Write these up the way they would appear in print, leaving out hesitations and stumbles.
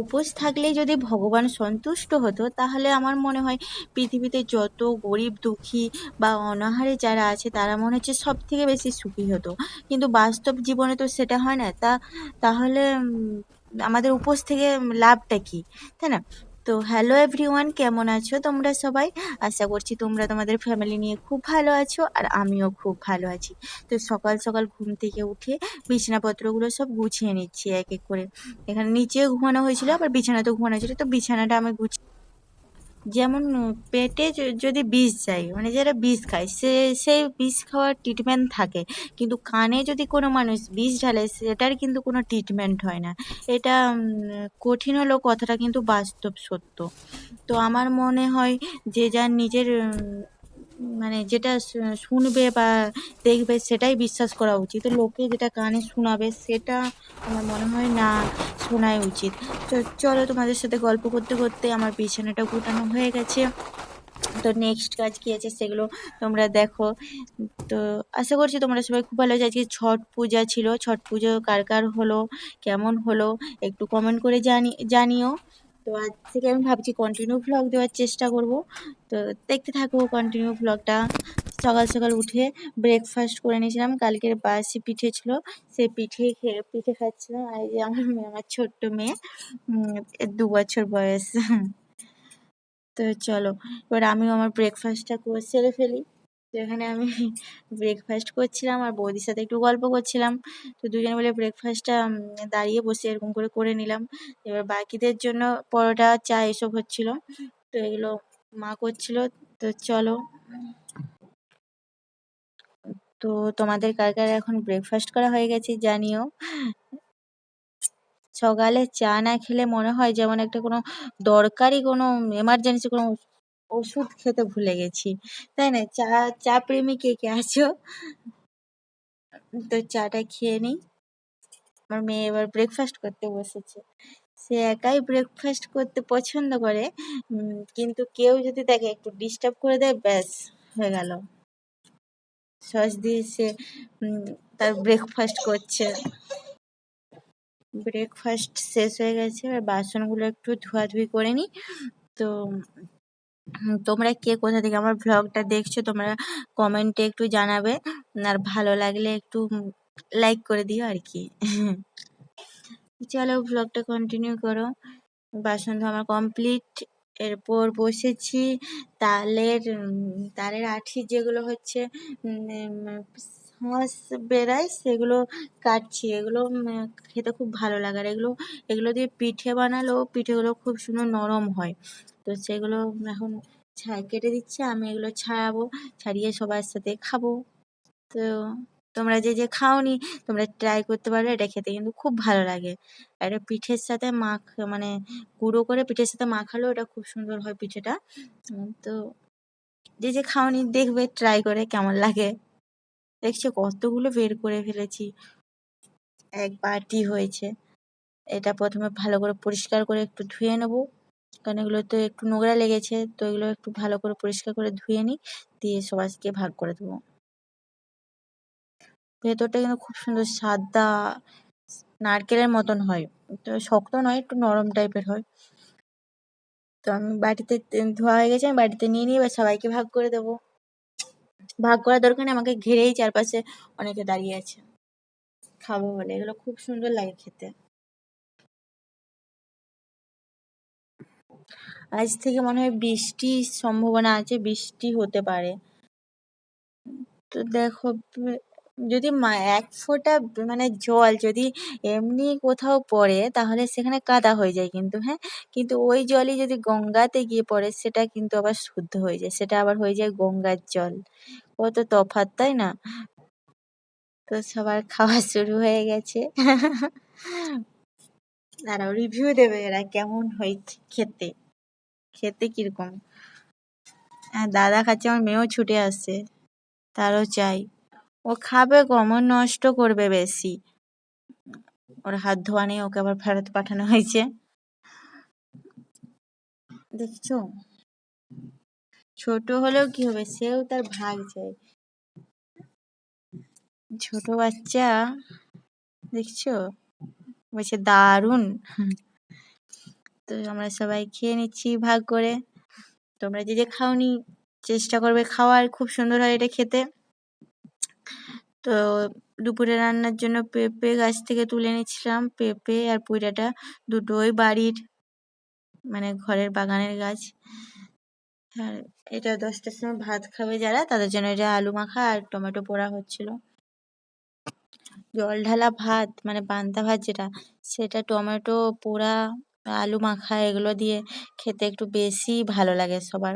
উপোস থাকলেই যদি ভগবান সন্তুষ্ট হতো তাহলে আমার মনে হয় পৃথিবীতে যত গরিব দুঃখী বা অনাহারে যারা আছে তারা মনে হচ্ছে সব থেকে বেশি সুখী হতো, কিন্তু বাস্তব জীবনে তো সেটা হয় না। তাহলে আমাদের উপোস থেকে লাভটা কি, তাই না? তো হ্যালো এভরিওয়ান, কেমন আছো তোমরা সবাই? আশা করছি তোমরা তোমাদের ফ্যামিলি নিয়ে খুব ভালো আছো, আর আমিও খুব ভালো আছি। তো সকাল সকাল ঘুম থেকে উঠে বিছানাপত্রগুলো সব গুছিয়ে নিচ্ছি এক এক করে। এখানে নিচেও ঘুমানো হয়েছিল, আবার বিছানাতেও ঘুমানো হয়েছিল, তো বিছানাটা আমি যেমন পেটে যদি বিষ যায়, মানে যারা বিষ খায় সেই বিষ খাওয়ার ট্রিটমেন্ট থাকে, কিন্তু কানে যদি কোনো মানুষ বিষ ঢালে সেটার কিন্তু কোনো ট্রিটমেন্ট হয় না। এটা কঠিন হলেও কথাটা কিন্তু বাস্তব সত্য। তো আমার মনে হয় যে যার নিজের মানে যেটা শুনবে বা দেখবে সেটাই বিশ্বাস করা উচিত। লোকে যেটা কানে শোনাবে সেটা আমার মনে হয় না শোনাই উচিত। চলো তোমাদের সাথে গল্প করতে করতে আমার বিছানাটা গোটানো হয়ে গেছে। তো নেক্সট কাজ কি আছে সেগুলো তোমরা দেখো। তো আশা করছি তোমরা সবাই খুব ভালো আছো। আজকে ছট পূজা ছিল, ছট পুজো কার কার হলো, কেমন হলো একটু কমেন্ট করে জানিও। তো আজ থেকে আমি ভাবছি কন্টিনিউ ভ্লগ দেওয়ার চেষ্টা করব। তো দেখতে থাকো কন্টিনিউ ভ্লগটা। সকাল সকাল উঠে ব্রেকফাস্ট করে নিয়েছিলাম, কালকের বাসি পিঠে ছিল, সেই পিঠে খাচ্ছিলাম। আর এই যে আমার ছোট্ট মেয়ে, 2 বছর বয়স। তো চলো এবার আমিও আমার ব্রেকফাস্টটা সেরে ফেলি। তো এখানে আমি ব্রেকফাস্ট করছিলাম আর বৌদির সাথে একটু গল্প করছিলাম। তো দুজনে মিলে ব্রেকফাস্টটা দাঁড়িয়ে বসে এরকম করে নিলাম। এবার বাকিদের জন্য পরোটা চা এসব হচ্ছিল, তো এগুলো মা করছিল। তো চলো, তো তোমাদের কার কার এখন ব্রেকফাস্ট করা হয়ে গেছে জানিও। সকালে চা না খেলে মনে হয় যেমন একটা কোনো দরকারি কোনো এমার্জেন্সি কোনো ওষুধ খেতে ভুলে গেছি, তাই না? চা প্রেমী কে কে আছো? তো চাটা খেয়ে নিই। আমার মেয়ে এবার ব্রেকফাস্ট করতে বসেছে। সে একাই ব্রেকফাস্ট করতে পছন্দ করে, কিন্তু কেউ যদি তাকে একটু ডিস্টার্ব করে দেয় ব্যাস হয়ে গেল, সস দিয়ে সে তার ব্রেকফাস্ট করছে। ব্রেকফাস্ট শেষ হয়ে গেছে, এবার বাসনগুলো একটু ধোয়াধুয়ি করে নিই। তো তোমরা কে কোথা থেকে আমার ভ্লগটা দেখছো তোমরা কমেন্টে একটু জানাবে, আর ভালো লাগলে একটু লাইক করে দিও আর কি। চলো ভ্লগটা কন্টিনিউ করো। বাসন ধোয়া আমার কমপ্লিট। এরপর বসেছি তালের আঠি যেগুলো হচ্ছে শাঁস বেরায় সেগুলো কাটছি। এগুলো খেতে খুব ভালো লাগে, আর এগুলো দিয়ে পিঠে বানালেও পিঠেগুলো খুব সুন্দর নরম হয়। তো সেগুলো এখন কেটে দিচ্ছে, আমি এগুলো ছাড়িয়ে সবার সাথে খাবো। তো তোমরা যে খাওনি তোমরা ট্রাই করতে পারো, এটা খেতে কিন্তু খুব ভালো লাগে। আর এটা পিঠের সাথে মানে গুঁড়ো করে পিঠের সাথে মাখালেও এটা খুব সুন্দর হয় পিঠেটা। তো যে খাওনি দেখবে ট্রাই করে কেমন লাগে। দেখছো কতগুলো বের করে ফেলেছি, এক বাটি হয়েছে। এটা প্রথমে ভালো করে পরিষ্কার করে একটু ধুয়ে নেবো, কারণ এগুলো তো একটু নোংরা লেগেছে। তো এগুলো একটু ভালো করে পরিষ্কার করে ধুয়ে নিই, দিয়ে সবাইকে ভাগ করে দেবো। ভেতরটা কিন্তু খুব সুন্দর সাদা নারকেলের মতন হয়, তো শক্ত নয়, একটু নরম টাইপের হয়। তো আমি বাটিতে ধোয়া হয়ে গেছে, আমি বাটিতে নিয়ে নিয়ে এবার সবাইকে ভাগ করে দেবো। ভাগ করার দরকার নেই, আমাকে ঘিরেই চারপাশে অনেকে দাঁড়িয়ে আছে খাবো বলে। এগুলো খুব সুন্দর লাগে খেতে। আজ থেকে মনে হয় বৃষ্টির সম্ভাবনা আছে, বৃষ্টি হতে পারে। তো দেখো যদি এক ফোঁটা মানে জল যদি এমনি কোথাও পড়ে তাহলে সেখানে কাদা হয়ে যায় কিন্তু, হ্যাঁ, কিন্তু ওই জলই যদি গঙ্গাতে গিয়ে পড়ে সেটা কিন্তু আবার শুদ্ধ হয়ে যায়, সেটা আবার হয়ে যায় গঙ্গার জল। কত তফাৎ, তাই না? তো সবার খাওয়া শুরু হয়ে গেছে। দাঁড়াও রিভিউ দেবে এরা কেমন হয়েছে খেতে, খেতে কিরকম। দাদা খাচ্ছে, আমার মেয়েও ছুটে আসছে, তারও চাই। ও খাবে কম, ও নষ্ট করবে বেশি। ওর হাত ধোয়া নেই, ওকে আবার ফেরত পাঠানো হয়েছে। দেখছো, ছোট হলেও কি হবে, সেও তার ভাগ চাই। ছোট বাচ্চা, দেখছো, বলছে দারুন। তো আমরা সবাই খেয়ে নিচ্ছি ভাগ করে। তোমরা যে খাওনি চেষ্টা করবে খাওয়ার, খুব সুন্দর হয় এটা খেতে। তো দুপুরে রান্নার জন্য পেঁপে গাছ থেকে তুলে নিচ্ছিলাম, পেঁপে আর পুঁইডাঁটা দুটোই বাড়ির, মানে ঘরের বাগানের গাছ। আর এটা 10টার সময় ভাত খাবে যারা, তাদের জন্য এটা আলু মাখা আর টমেটো পোড়া হচ্ছিল। জল ঢালা ভাত মানে পান্তা ভাত যেটা, সেটা টমেটো পোড়া, আলু মাখা এগুলো দিয়ে খেতে একটু বেশি ভালো লাগে সবার।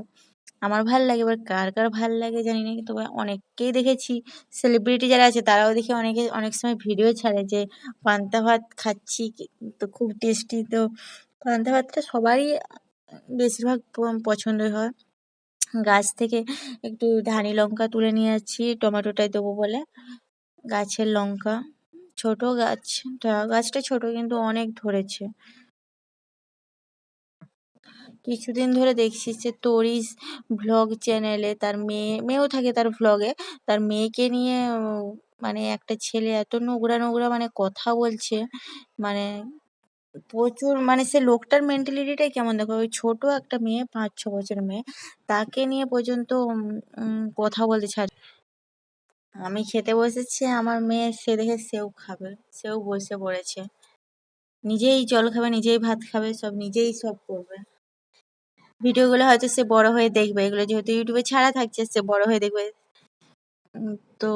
আমার ভাল লাগে, এবার কার কার ভাল লাগে জানি না, তবে অনেককেই দেখেছি সেলিব্রিটি যারা আছে তারাও দেখি অনেকে অনেক সময় ভিডিও ছাড়ে যে পান্তা ভাত খাচ্ছি তো খুব টেস্টি। তো পান্তা ভাতটা সবারই বেশিরভাগ পছন্দই হয়। গাছ থেকে একটু ধানি লঙ্কা তুলে নিয়ে যাচ্ছি টমেটোটায় দেবো বলে, গাছের লঙ্কা, ছোট গাছটা ছোট কিন্তু অনেক ধরেছে। কিছুদিন ধরে দেখছি যে তরিস ভ্লগ চ্যানেলে তার মেয়েও থাকে তার ভ্লগে, তার মেয়েকে নিয়ে মানে একটা ছেলে এত নোংরা নোংরা মানে কথা বলছে, মানে প্রচুর, মানে সে লোকটার মেন্টালিটিটাই কেমন দেখো, ওই ছোট একটা মেয়ে 5-6 বছরের মেয়ে, তাকে নিয়ে পর্যন্ত কথা বলতে ছাড়। আমি খেতে বসেছি, আমার মেয়ে সে দেখে সেও খাবে, সেও বসে পড়েছে, নিজেই জল খাবে, নিজেই ভাত খাবে, সব নিজেই সব করবে। ভিডিওগুলো হয়তো সে বড় হয়ে দেখবে, এগুলো যেহেতু ইউটিউবে ছাড়া থাকছে সে বড় হয়ে দেখবে। তো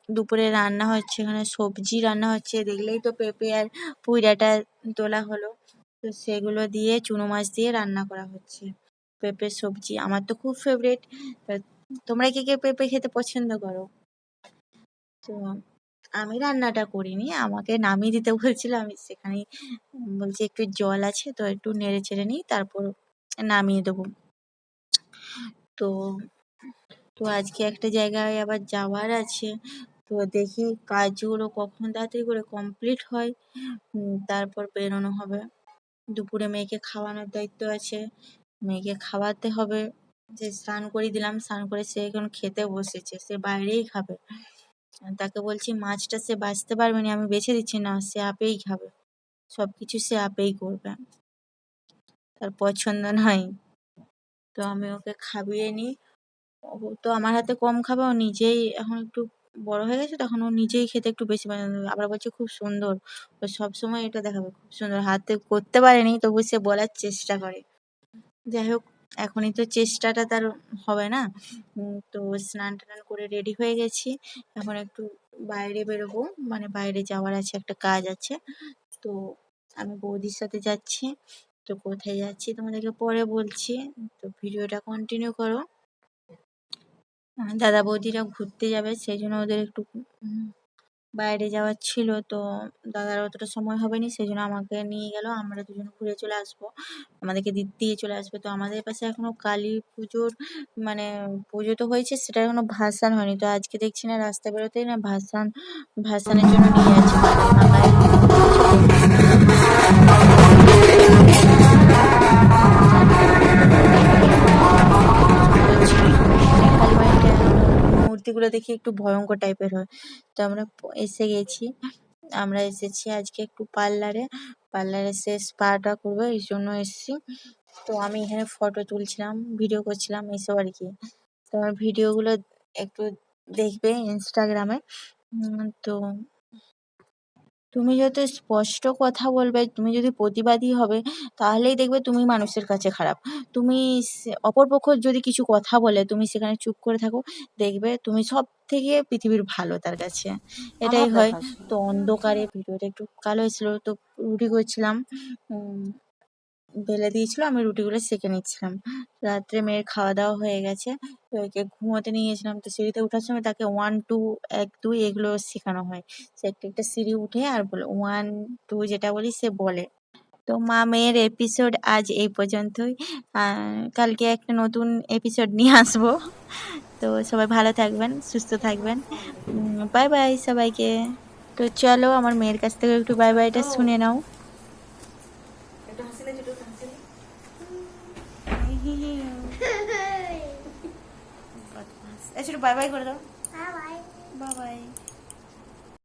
দুপুরে রান্না হচ্ছে, এখানে সবজি রান্না হচ্ছে, দেখলেই তো পেঁপে আর পুঁইডাঁটা তোলা হলো, তো সেগুলো দিয়ে চুনো মাছ দিয়ে রান্না করা হচ্ছে পেঁপের সবজি। আমার তো খুব ফেভারিট। তোমরা কে কে পেঁপে খেতে পছন্দ করো? তো আমি রান্নাটা করিনি, আমাকে নামিয়ে দিতে বলছিল, আমি সেখানেই বলছি একটু জল আছে তো একটু নেড়ে চেড়ে নিই তারপর নামিয়ে দেবো। তো তো আজকে একটা জায়গায় আবার যাওয়ার আছে, তো দেখি কাজগুলো কখন তাড়াতাড়ি করে কমপ্লিট হয়, তারপর বেরোনো হবে। দুপুরে মেয়েকে খাওয়ানোর দায়িত্ব আছে, মেয়েকে খাওয়াতে হবে। যে স্নান করিয়ে দিলাম, স্নান করে সে এখন খেতে বসেছে, সে বাইরেই খাবে। তাকে বলছি মাছটা সে বাছতে পারবে না, আমি বেছে দিচ্ছি না, সে আপেই খাবে, সবকিছু সে আপেই করবে, তার পছন্দ নয়। তো আমি ওকে খাইয়ে নিই, ও তো আমার হাতে কম খাবে, ও নিজেই এখন একটু বড় হয়ে গেছে, তখন ও নিজেই খেতে একটু বেশি পছন্দ করে। আবার বলছে খুব সুন্দর, ও সবসময় এটা দেখাবে খুব সুন্দর, হাতে করতে পারেনি তবু সে বলার চেষ্টা করে। যাই হোক, এখনই তো চেষ্টাটা তার হবে না। তো স্নান টান করে রেডি হয়ে গেছি, এখন একটু বাইরে বেরোবো, মানে বাইরে যাওয়ার আছে, একটা কাজ আছে। তো আমি বৌদির সাথে যাচ্ছি, তো কোথায় যাচ্ছি তোমাদেরকে পরে বলছি, তো ভিডিওটা কন্টিনিউ করো। দাদা বৌদিরা ঘুরতে যাবে, সেই জন্য ওদের একটু বাইরে যাওয়ার ছিল, তো দাদার অতটা সময় হবে নি, সেই জন্য আমাকে নিয়ে গেল, আমরা দুজন ঘুরে চলে আসবো, আমাদেরকে দিয়ে চলে আসবে। তো আমাদের পাশে এখনো কালী পুজোর মানে পুজো তো হয়েছে, সেটা এখনো ভাসান হয়নি, তো আজকে দেখছি না রাস্তায় বেরোতেই না ভাসানের জন্য নিয়ে যাচ্ছে মা মূর্তিগুলো দেখি একটু ভয়ঙ্কর টাইপের হয়। তো আমরা এসেছি আজকে একটু পার্লারে এসে স্পাটা করবো, এই জন্য এসেছি। তো আমি এখানে ফটো তুলছিলাম, ভিডিও করছিলাম, এইসব আর কি। তো আমার ভিডিওগুলো একটু দেখবে ইনস্টাগ্রামে। তো তুমি যত স্পষ্ট কথা বলবে, তুমি যদি প্রতিবাদী হবে, তাহলেই দেখবে তুমি মানুষের কাছে খারাপ। তুমি অপরপক্ষ যদি কিছু কথা বলে তুমি সেখানে চুপ করে থাকো, দেখবে তুমি সব থেকে পৃথিবীর ভালো তার কাছে, এটাই হয়। তো অন্ধকারে ভিডিওটা একটু কালো হয়েছিল, তো রুটি করছিলাম, বেলে দিয়েছিল, আমি রুটিগুলো সেঁকে নিচ্ছিলাম। রাত্রে মেয়ের খাওয়া দাওয়া হয়ে গেছে, তো একে ঘুমোতে নিয়ে গেছিলাম, তো সিঁড়িতে ওঠার সময় তাকে 1 2 1 2 এগুলো শেখানো হয়, সে একটা একটা সিঁড়ি উঠে আর বলে 1 2 যেটা বলি সে বলে। তো মা মেয়ের এপিসোড আজ এই পর্যন্তই, কালকে একটা নতুন এপিসোড নিয়ে আসবো। তো সবাই ভালো থাকবেন, সুস্থ থাকবেন, বাই বাই সবাইকে। তো চলো আমার মেয়ের কাছ থেকে একটু বাই বাইটা শুনে নাও। বাই বাই করে দাও, বাই বাই।